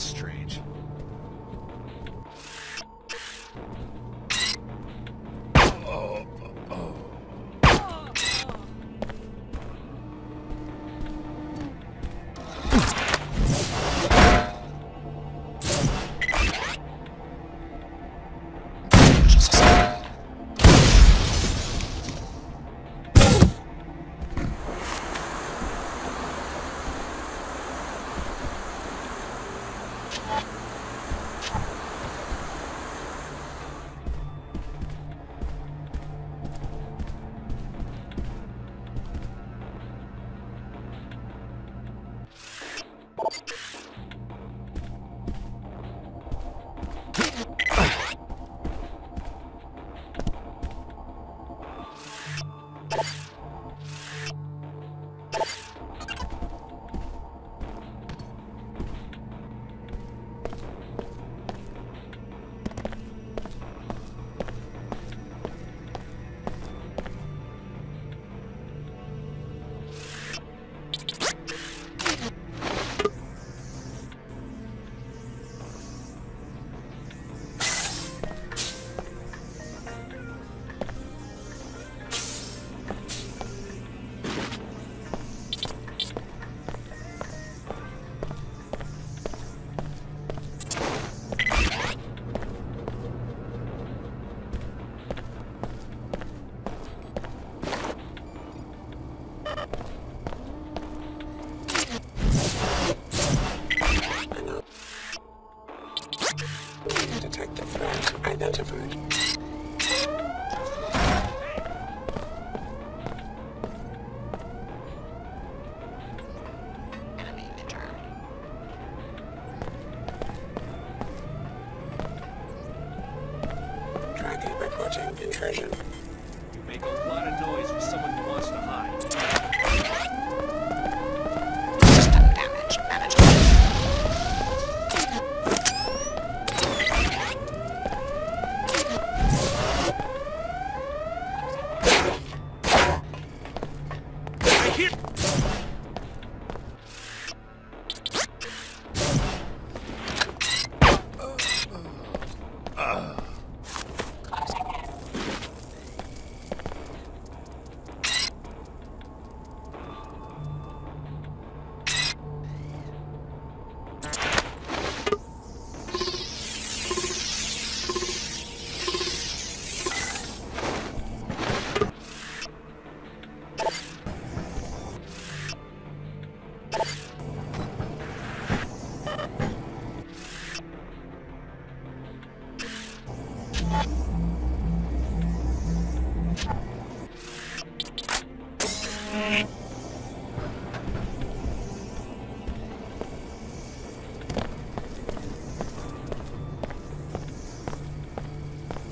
That's strange. Detected threat identified. Enemy intern. Tracking reporting intrusion. You make a lot of noise for someone who wants to hide. System damage management.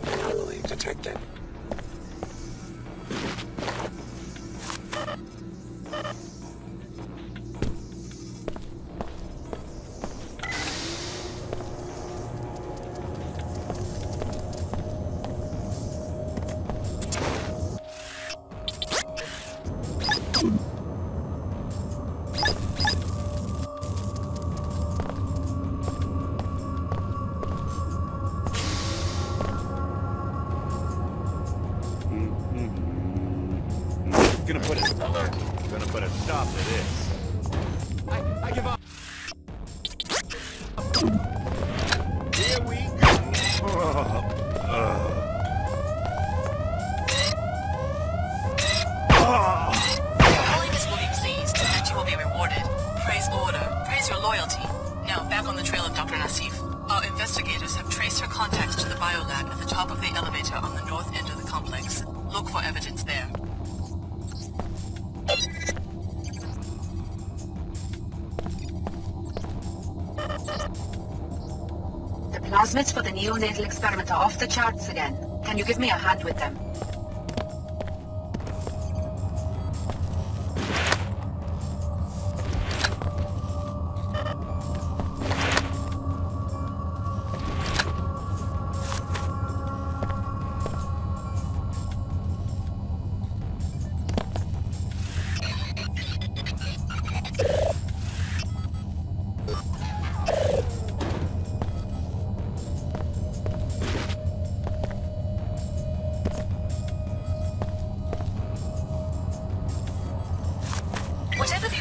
Anomaly detected. Gonna put a stop to this. I give up. Here we go. Holiness will be pleased, and you will be rewarded. Praise order. Praise your loyalty. Now, back on the trail of Dr. Nassif. Our investigators have traced her contacts to the biolab at the top of the elevator on the north end of the complex. Look for evidence there. The plasmids for the neonatal experiment are off the charts again. Can you give me a hand with them?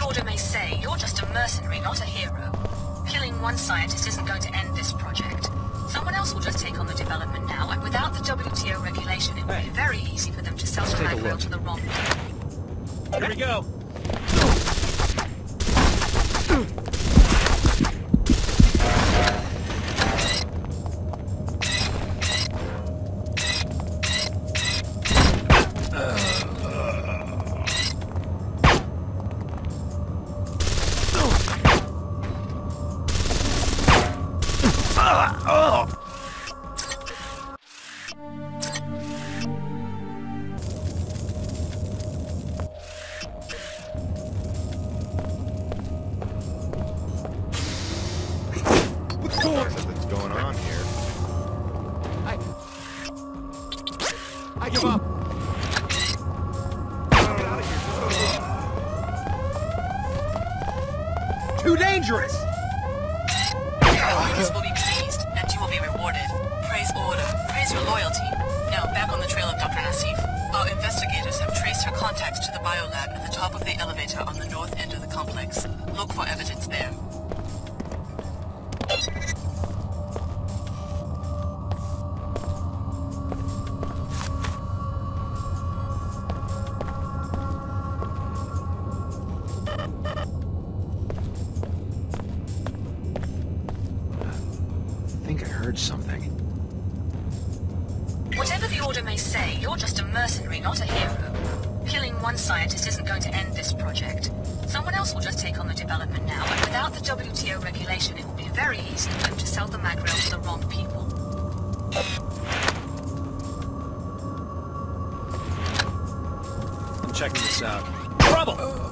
order may say, you're just a mercenary, not a hero. Killing one scientist isn't going to end this project. Someone else will just take on the development now, and without the WTO regulation, it will be very easy for them to sell the Magrill to the wrong people. Here we go. Something's going on here. I give up. Get out of here. Too dangerous. Leaders will be pleased, and you will be rewarded. Praise order. Praise your loyalty. Now, back on the trail of Dr. Nassif. Our investigators have traced her contacts to the biolab at the top of the elevator on the north end of the complex. Look for evidence there. I think I heard something. Whatever the order may say, you're just a mercenary, not a hero. Killing one scientist isn't going to end this project. Someone else will just take on the development now, and without the WTO regulation, it will be very easy for them to sell the Magrill to the wrong people. I'm checking this out. Trouble!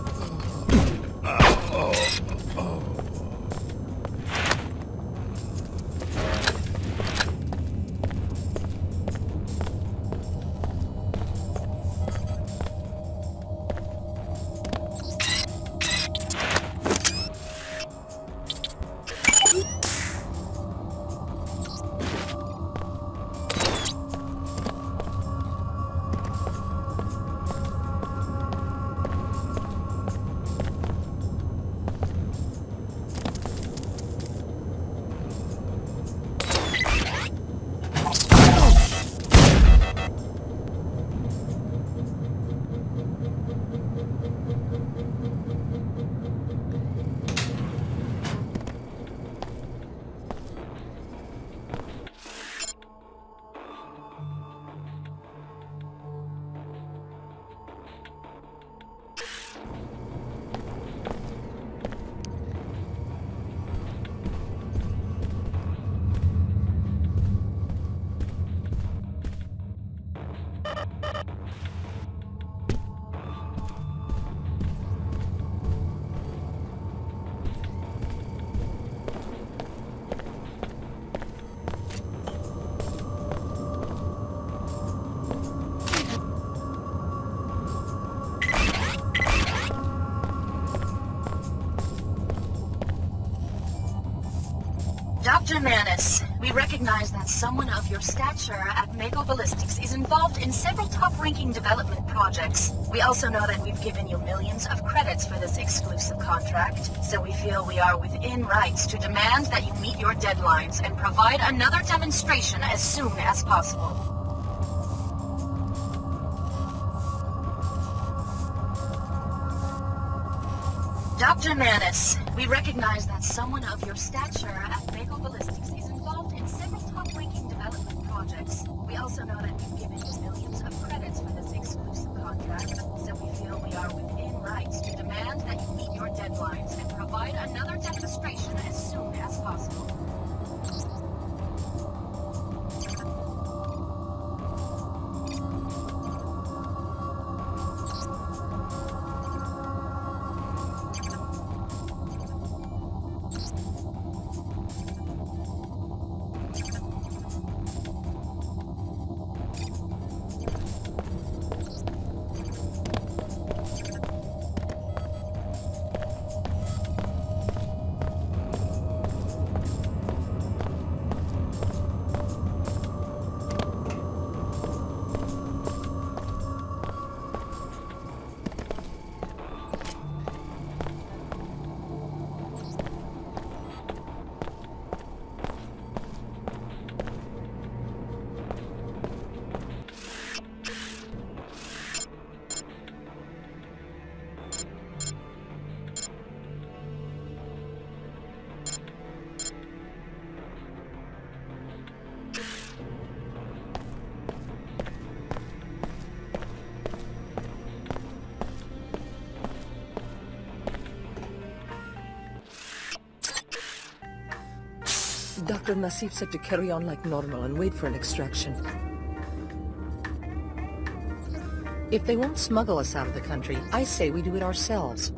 Dr. Manis, we recognize that someone of your stature at Mako Ballistics is involved in several top-ranking development projects. We also know that we've given you millions of credits for this exclusive contract, so we feel we are within rights to demand that you meet your deadlines and provide another demonstration as soon as possible. Dr. Manis, we recognize that someone of your stature at Mako Ballistics is involved in several top-ranking development projects. We also know that we've given you millions of credits for this exclusive contract, so we feel we are within rights to demand that you meet your deadlines and provide another demonstration as soon as possible. Dr. Nassif said to carry on like normal and wait for an extraction. If they won't smuggle us out of the country, I say we do it ourselves.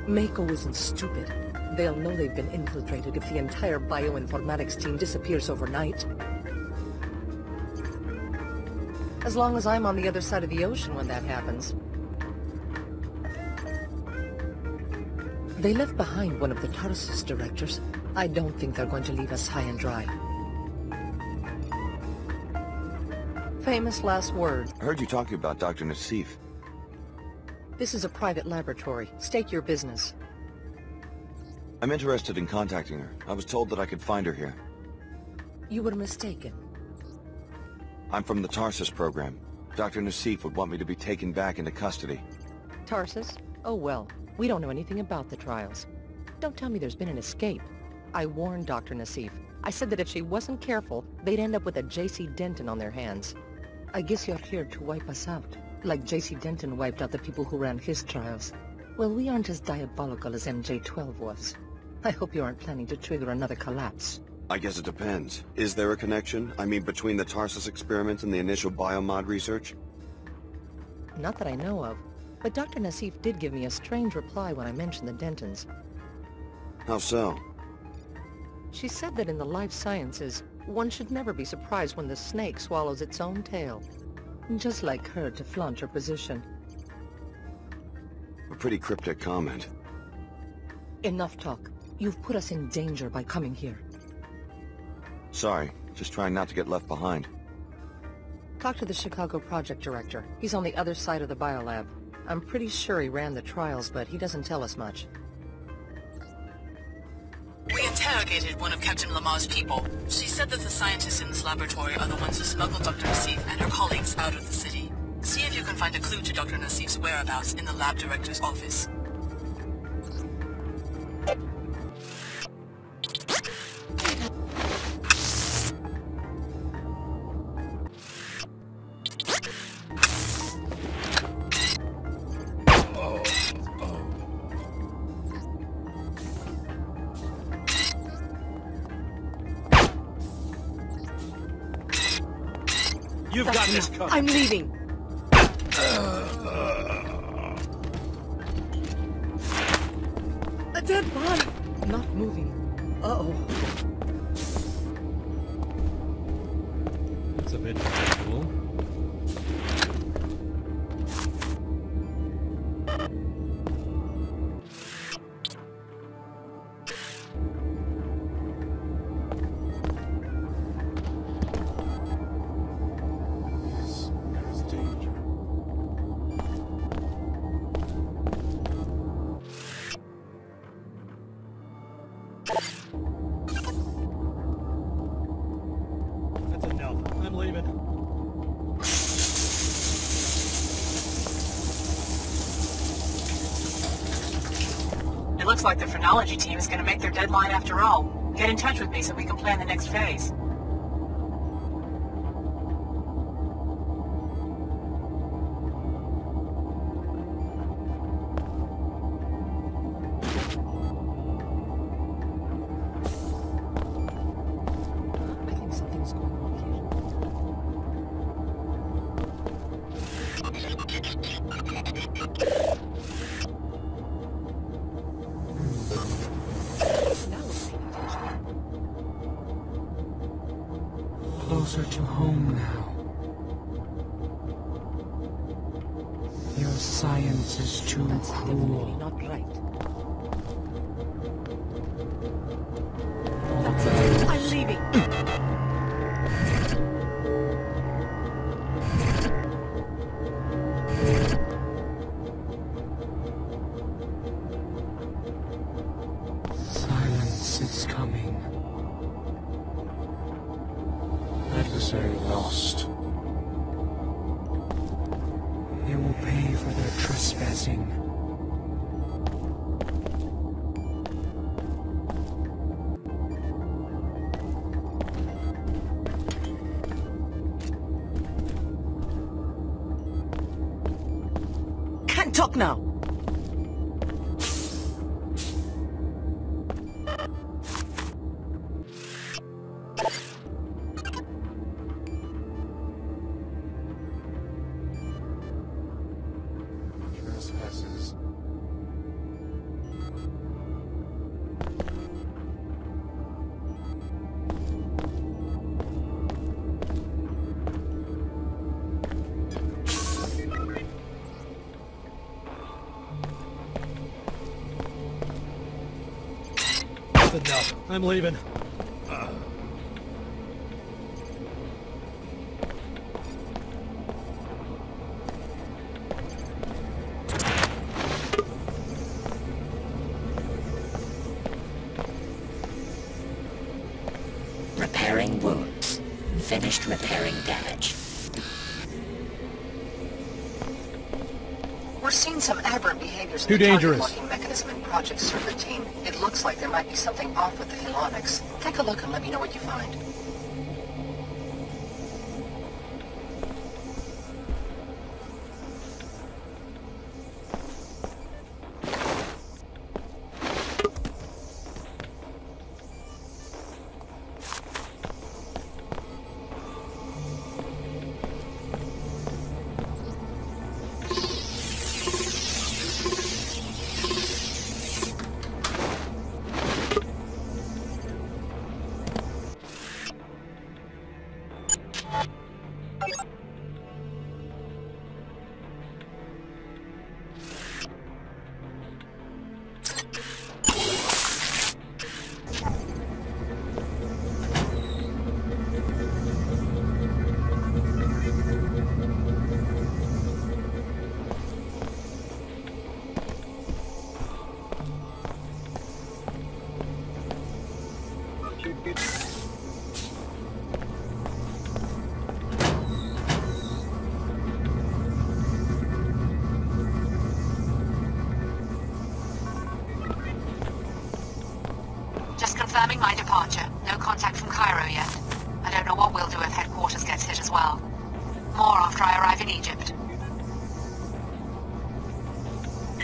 Mako isn't stupid. They'll know they've been infiltrated if the entire bioinformatics team disappears overnight. As long as I'm on the other side of the ocean when that happens. They left behind one of the Tarsus directors. I don't think they're going to leave us high and dry. Famous last word. I heard you talking about Dr. Nassif. This is a private laboratory. State your business. I'm interested in contacting her. I was told that I could find her here. You were mistaken. I'm from the Tarsus program. Dr. Nassif would want me to be taken back into custody. Tarsus? Oh well, we don't know anything about the trials. Don't tell me there's been an escape. I warned Dr. Nassif. I said that if she wasn't careful, they'd end up with a J.C. Denton on their hands. I guess you're here to wipe us out, like J.C. Denton wiped out the people who ran his trials. Well, we aren't as diabolical as MJ-12 was. I hope you aren't planning to trigger another collapse. I guess it depends. Is there a connection? I mean, between the Tarsus experiments and the initial biomod research? Not that I know of, but Dr. Nassif did give me a strange reply when I mentioned the Dentons. How so? She said that in the life sciences, one should never be surprised when the snake swallows its own tail. Just like her to flaunt her position. A pretty cryptic comment. Enough talk. You've put us in danger by coming here. Sorry, just trying not to get left behind. Talk to the Chicago project director. He's on the other side of the biolab. I'm pretty sure he ran the trials, but he doesn't tell us much. We interrogated one of Captain Lamar's people. She said that the scientists in this laboratory are the ones who smuggled Dr. Nassif and her colleagues out of the city. See if you can find a clue to Dr. Nassif's whereabouts in the lab director's office. You've got this covered. I'm leaving. A dead body. Not moving. Uh-oh. That's a bit cool. That's enough. I'm leaving. It looks like the phrenology team is going to make their deadline after all. Get in touch with me so we can plan the next phase. I think something's going on here. Now we're paying attention. Closer to home now. Your science is too That's definitely cruel. not right. That's it. I'm leaving. Silence is coming. Adversary lost. They will pay for their trespassing. Can't talk now. enough. I'm leaving. Repairing wounds. Finished repairing damage. We're seeing some aberrant behaviors in Too the target dangerous. locking mechanism in Project Serpentine. It looks like there might be something off with the Helonics. Take a look and let me know what you find. Just confirming my departure. No contact from Cairo yet. I don't know what we'll do if headquarters gets hit as well. More after I arrive in Egypt.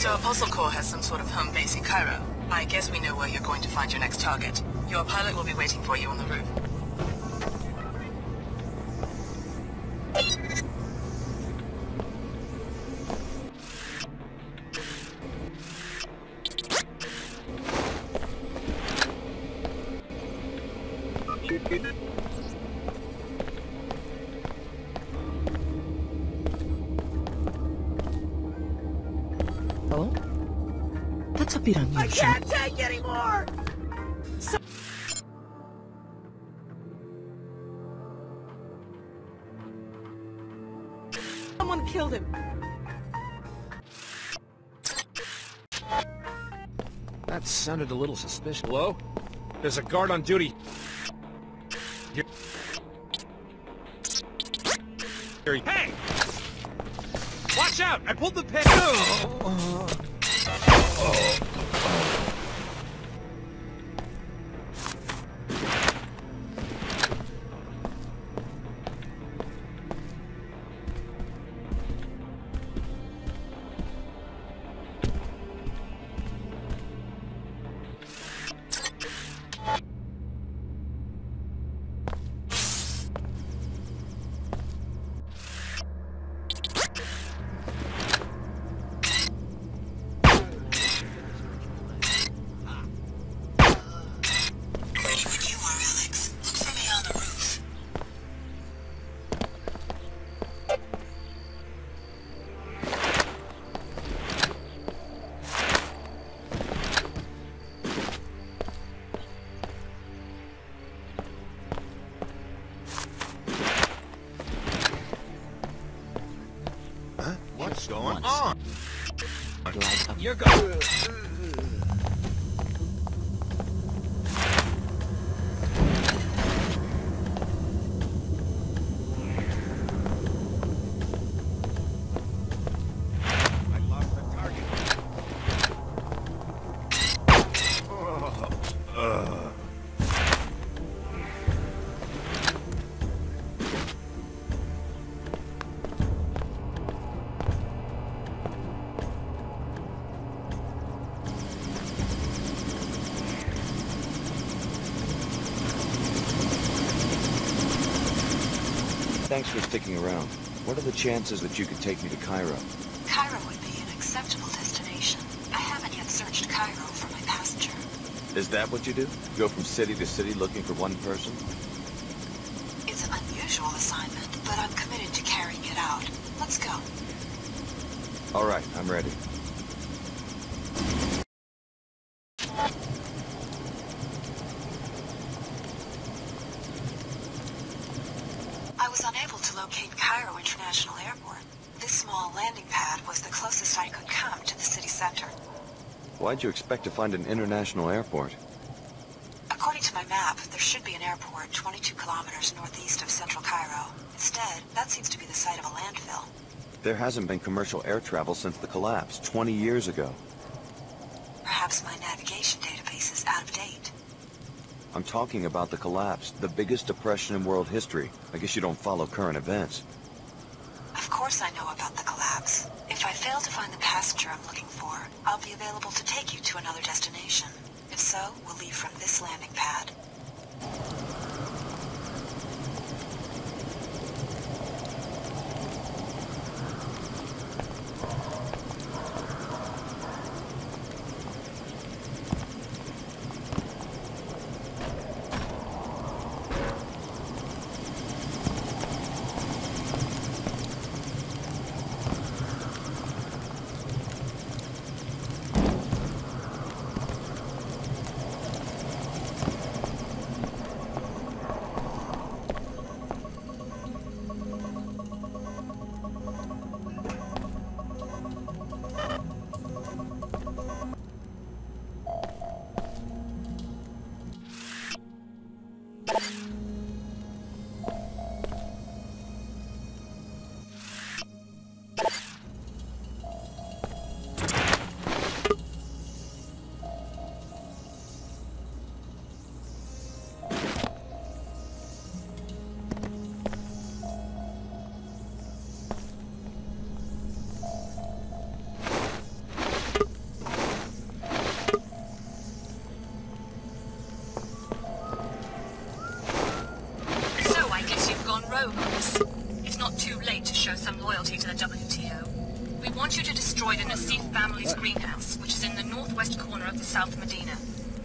So Apostle Corps has some sort of home base in Cairo. I guess we know where you're going to find your next target. Your pilot will be waiting for you on the roof. Oh? That's a bit unusual. I can't take anymore! Someone killed him. That sounded a little suspicious. Hello? There's a guard on duty. Hey! Watch out! I pulled the pin! What's going on? You're going. I lost the target. Thanks for sticking around. What are the chances that you could take me to Cairo? Cairo would be an acceptable destination. I haven't yet searched Cairo for my passenger. Is that what you do? Go from city to city looking for one person? It's an unusual assignment, but I'm committed to carrying it out. Let's go. All right, I'm ready. Cape Cairo International Airport. This small landing pad was the closest I could come to the city center. Why'd you expect to find an international airport? According to my map, there should be an airport 22 kilometers northeast of central Cairo. Instead, that seems to be the site of a landfill. There hasn't been commercial air travel since the collapse, 20 years ago. Perhaps my navigation database is out of date. I'm talking about the collapse, the biggest depression in world history. I guess you don't follow current events. Of course I know about the collapse. If I fail to find the passenger I'm looking for, I'll be available to take you to another destination. If so, we'll leave from this landing pad. It's not too late to show some loyalty to the WTO. We want you to destroy the Nassif family's greenhouse, which is in the northwest corner of the South Medina.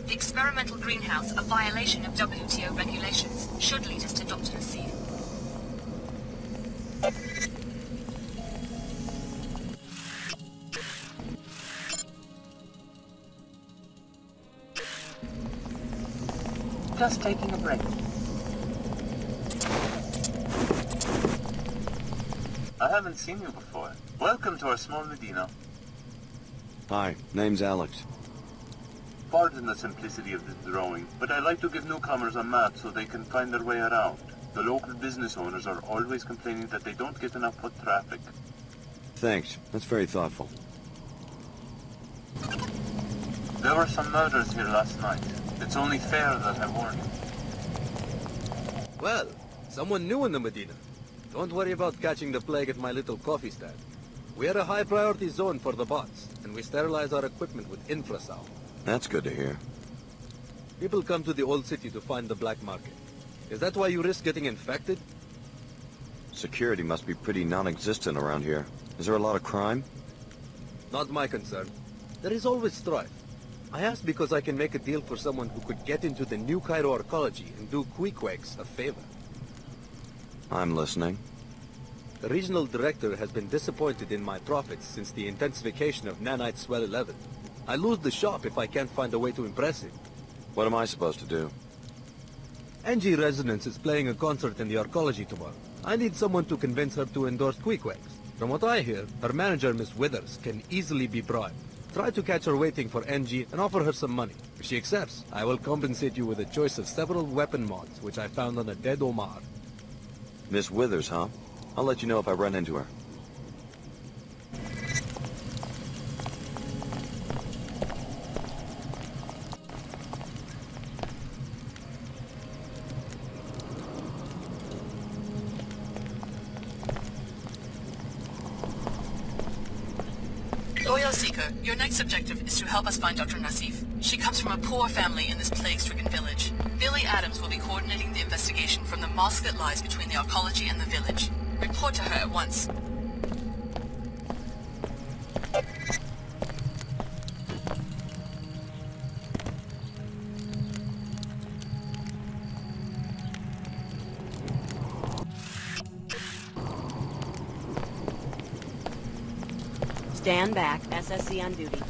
The experimental greenhouse, a violation of WTO regulations, should lead us to Dr. Nassif. Just taking a break. I haven't seen you before. Welcome to our small Medina. Hi, name's Alex. Pardon the simplicity of this drawing, but I like to give newcomers a map so they can find their way around. The local business owners are always complaining that they don't get enough foot traffic. Thanks, that's very thoughtful. There were some murders here last night. It's only fair that I warn you. Well, someone new in the Medina. Don't worry about catching the plague at my little coffee stand. We are a high-priority zone for the bots, and we sterilize our equipment with infrasound. That's good to hear. People come to the old city to find the black market. Is that why you risk getting infected? Security must be pretty non-existent around here. Is there a lot of crime? Not my concern. There is always strife. I asked because I can make a deal for someone who could get into the new Cairo archaeology and do Queequegs a favor. I'm listening. The regional director has been disappointed in my profits since the intensification of Nanite Swell 11. I lose the shop if I can't find a way to impress him. What am I supposed to do? NG Resonance is playing a concert in the archaeology tomorrow. I need someone to convince her to endorse Queequegs. From what I hear, her manager, Miss Withers, can easily be bribed. Try to catch her waiting for NG and offer her some money. If she accepts, I will compensate you with a choice of several weapon mods, which I found on a dead Omar. Miss Withers, huh? I'll let you know if I run into her. Loyal Seeker, your next objective is to help us find Dr. Nassif. She comes from a poor family in this plague-stricken village. Billy Adams will be coordinating the investigation from the mosque that lies between the archaeology and the village. Report to her at once. Stand back. SSC on duty.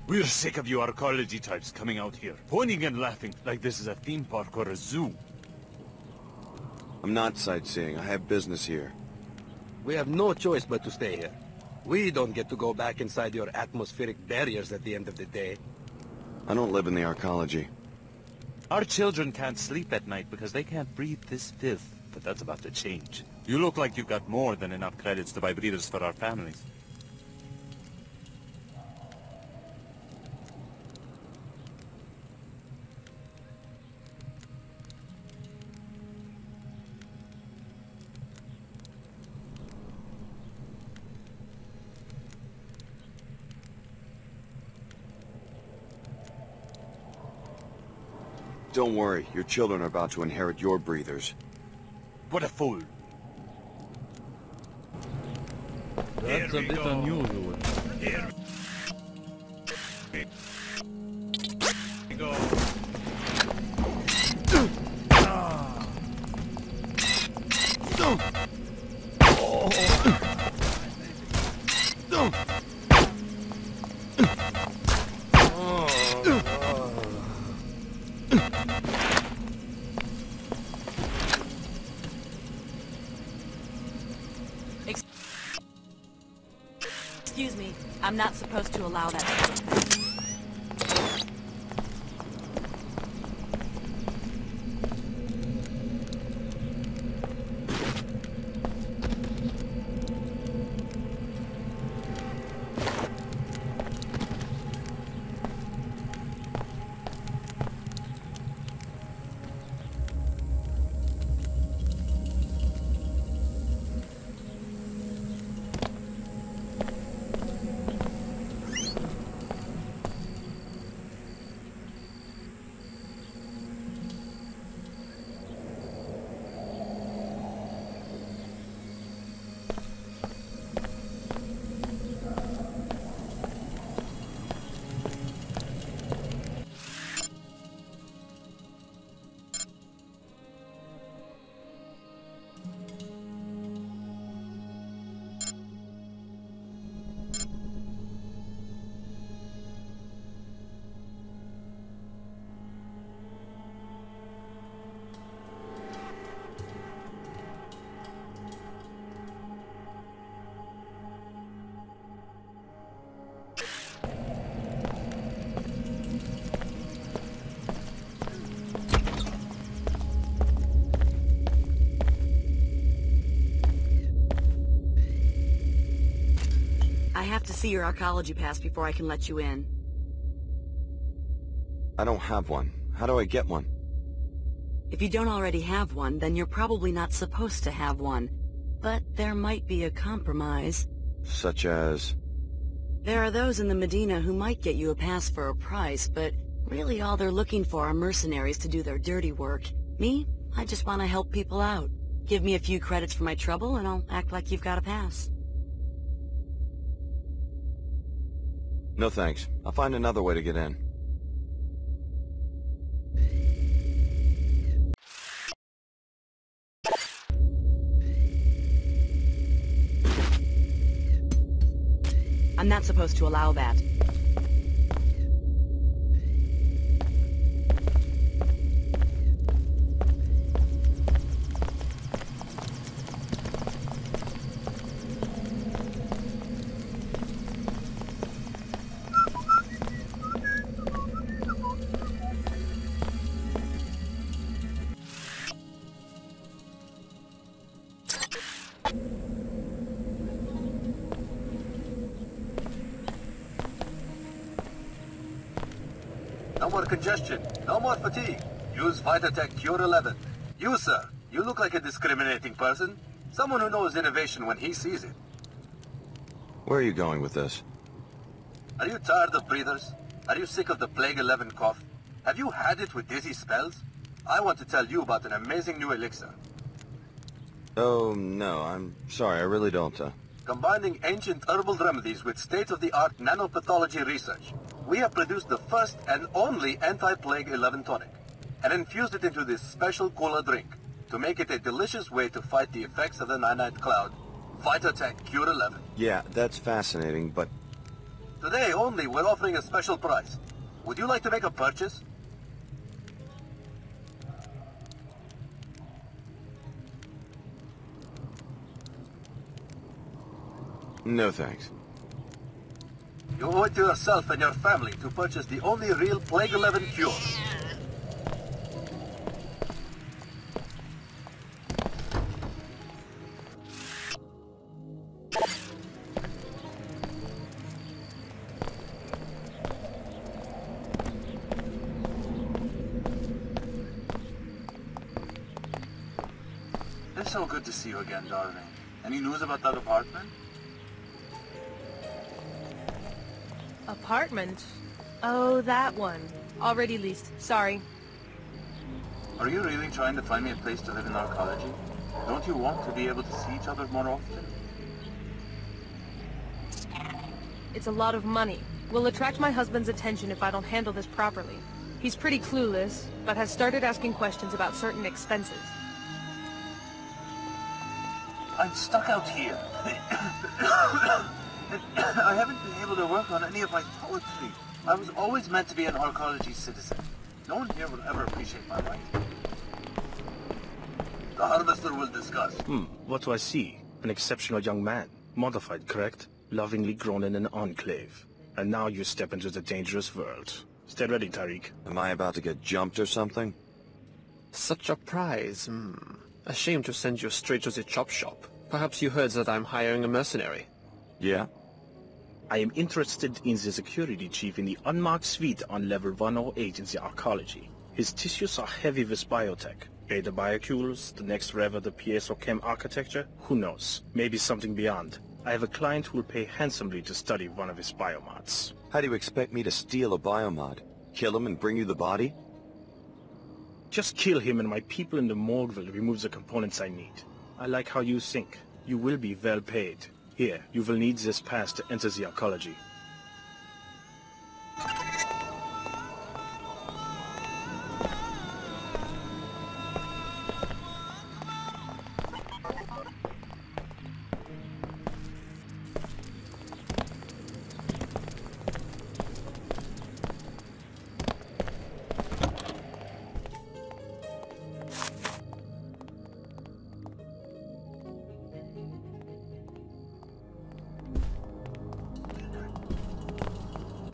We're sick of you arcology types coming out here, pointing and laughing like this is a theme park or a zoo. I'm not sightseeing. I have business here. We have no choice but to stay here. We don't get to go back inside your atmospheric barriers at the end of the day. I don't live in the arcology. Our children can't sleep at night because they can't breathe this filth, but that's about to change. You look like you've got more than enough credits to buy breeders for our families. Don't worry, your children are about to inherit your breathers. What a fool! That's a bit unusual. Here we go. Excuse me, I'm not supposed to allow that sort of thing. I have to see your arcology pass before I can let you in. I don't have one. How do I get one? If you don't already have one, then you're probably not supposed to have one. But there might be a compromise. Such as? There are those in the Medina who might get you a pass for a price, but really all they're looking for are mercenaries to do their dirty work. Me? I just want to help people out. Give me a few credits for my trouble and I'll act like you've got a pass. No thanks. I'll find another way to get in. I'm not supposed to allow that. No more congestion. No more fatigue. Use Vitatech Cure 11. You, sir. You look like a discriminating person. Someone who knows innovation when he sees it. Where are you going with this? Are you tired of breathers? Are you sick of the Plague 11 cough? Have you had it with dizzy spells? I want to tell you about an amazing new elixir. Oh, no. I'm sorry. I really don't. Combining ancient herbal remedies with state-of-the-art nanopathology research, we have produced the first and only anti-Plague 11 tonic, and infused it into this special cola drink to make it a delicious way to fight the effects of the Nanite Cloud. Vitatech Cure 11. Yeah, that's fascinating, but... Today only, we're offering a special price. Would you like to make a purchase? No thanks. You owe it to yourself and your family to purchase the only real Plague 11 cure. It's so good to see you again, darling. Any news about that apartment? Apartment? Oh, that one. Already leased. Sorry. Are you really trying to find me a place to live in arcology? Don't you want to be able to see each other more often? It's a lot of money. Will attract my husband's attention if I don't handle this properly. He's pretty clueless, but has started asking questions about certain expenses. I'm stuck out here. I haven't been able to work on any of my poetry. I was always meant to be an arcology citizen. No one here will ever appreciate my writing. The Harvester will discuss. What do I see? An exceptional young man. Modified, correct? Lovingly grown in an enclave. And now you step into the dangerous world. Stay ready, Tariq. Am I about to get jumped or something? Such a prize, A shame to send you straight to the chop shop. Perhaps you heard that I'm hiring a mercenary. Yeah? I am interested in the security chief in the unmarked suite on level 108 in the arcology. His tissues are heavy with biotech. Beta biocules, the next rev of the PSO-Chem architecture? Who knows? Maybe something beyond. I have a client who will pay handsomely to study one of his biomods. How do you expect me to steal a biomod? Kill him and bring you the body? Just kill him and my people in the morgue will remove the components I need. I like how you think. You will be well paid. Here, you will need this pass to enter the arcology.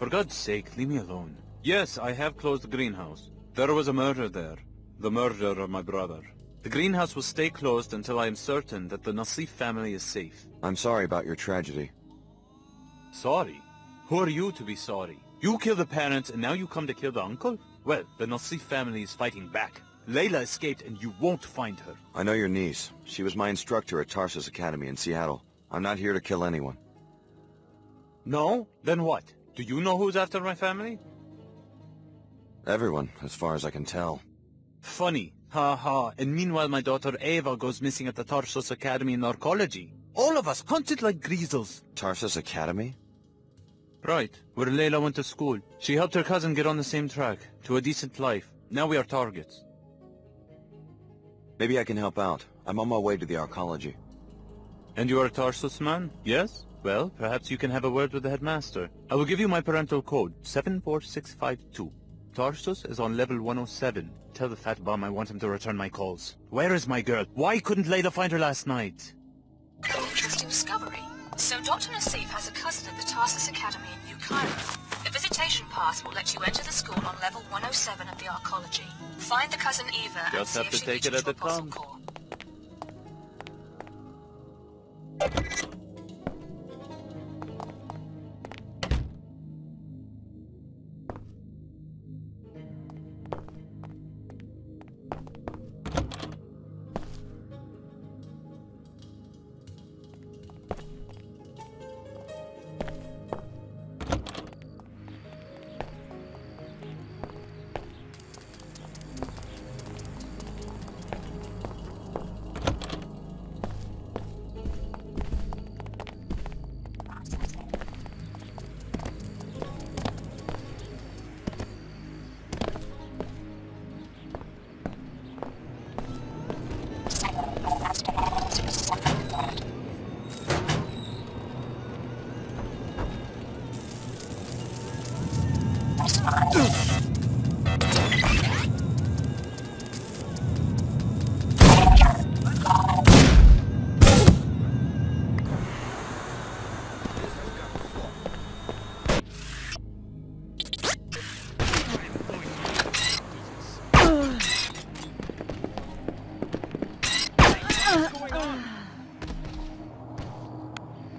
For God's sake, leave me alone. Yes, I have closed the greenhouse. There was a murder there. The murder of my brother. The greenhouse will stay closed until I am certain that the Nassif family is safe. I'm sorry about your tragedy. Sorry? Who are you to be sorry? You killed the parents and now you come to kill the uncle? Well, the Nassif family is fighting back. Layla escaped and you won't find her. I know your niece. She was my instructor at Tarsus Academy in Seattle. I'm not here to kill anyone. No? Then what? Do you know who's after my family? Everyone, as far as I can tell. Funny. Ha ha. And meanwhile my daughter Ava goes missing at the Tarsus Academy in arcology. All of us hunted like greasels. Tarsus Academy? Right. Where Layla went to school. She helped her cousin get on the same track. To a decent life. Now we are targets. Maybe I can help out. I'm on my way to the arcology. And you are a Tarsus man? Yes? Well, perhaps you can have a word with the headmaster. I will give you my parental code, 74652. Tarsus is on level 107. Tell the fat bum I want him to return my calls. Where is my girl? Why couldn't Layla find her last night? Interesting discovery. So Dr. Nassif has a cousin at the Tarsus Academy in New Cairo. A visitation pass will let you enter the school on level 107 of the arcology. Find the cousin Eva and Just see have if to she take meets it you as to it Apostle comes. Corps.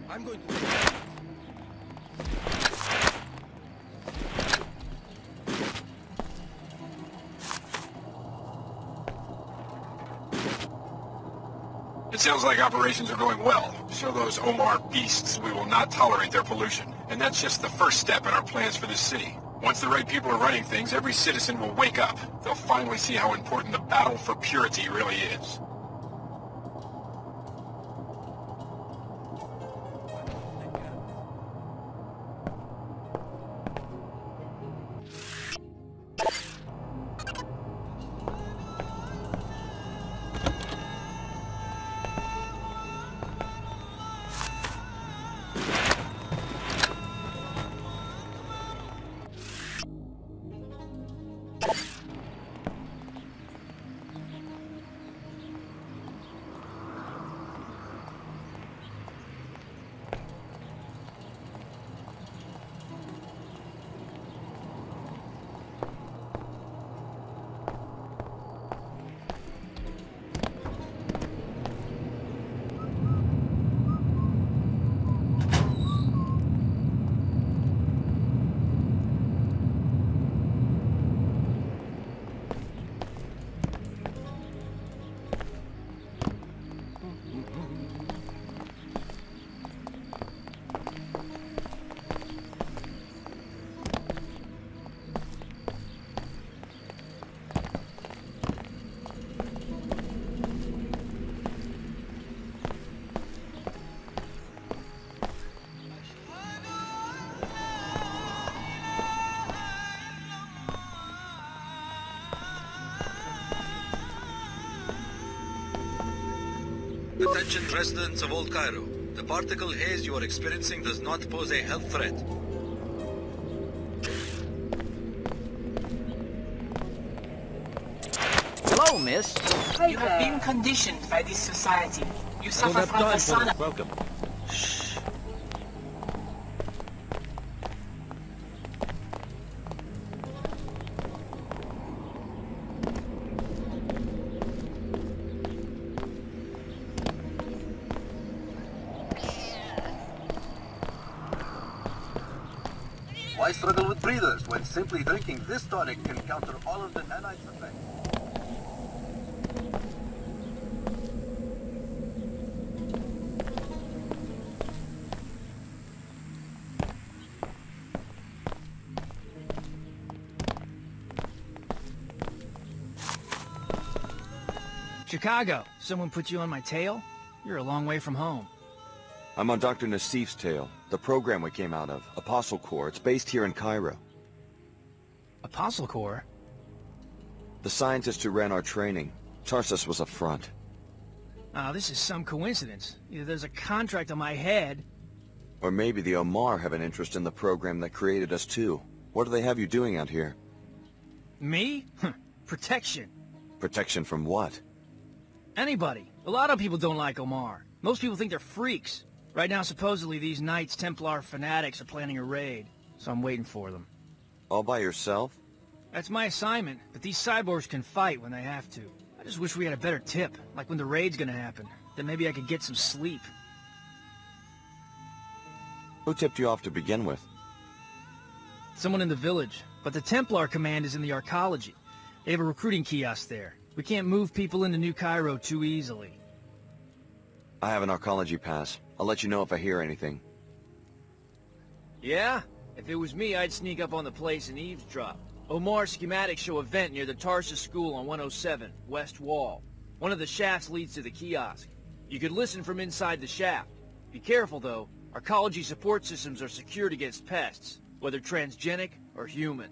I'm going to... It sounds like operations are going well. Show those Omar beasts we will not tolerate their pollution. And that's just the first step in our plans for this city. Once the right people are running things, every citizen will wake up. They'll finally see how important the battle for purity really is. Attention residents of Old Cairo. The particle haze you are experiencing does not pose a health threat. Hello, miss. You have been conditioned by this society. You suffer from the sun. Welcome. Why struggle with breathers when simply drinking this tonic can counter all of the nanites effects? Chicago, someone put you on my tail? You're a long way from home. I'm on Dr. Nassif's tail, the program we came out of, Apostle Corps. It's based here in Cairo. Apostle Corps? The scientist who ran our training. Tarsus was a front. Oh, this is some coincidence. Either there's a contract on my head... Or maybe the Omar have an interest in the program that created us too. What do they have you doing out here? Me? Protection. Protection from what? Anybody. A lot of people don't like Omar. Most people think they're freaks. Right now, supposedly, these Knights Templar fanatics are planning a raid, so I'm waiting for them. All by yourself? That's my assignment, but these cyborgs can fight when they have to. I just wish we had a better tip, like when the raid's gonna happen. Then maybe I could get some sleep. Who tipped you off to begin with? Someone in the village, but the Templar command is in the arcology. They have a recruiting kiosk there. We can't move people into New Cairo too easily. I have an arcology pass. I'll let you know if I hear anything. Yeah? If it was me, I'd sneak up on the place and eavesdrop. Omar's schematics show a vent near the Tarsus School on 107, West Wall. One of the shafts leads to the kiosk. You could listen from inside the shaft. Be careful, though. Arcology support systems are secured against pests, whether transgenic or human.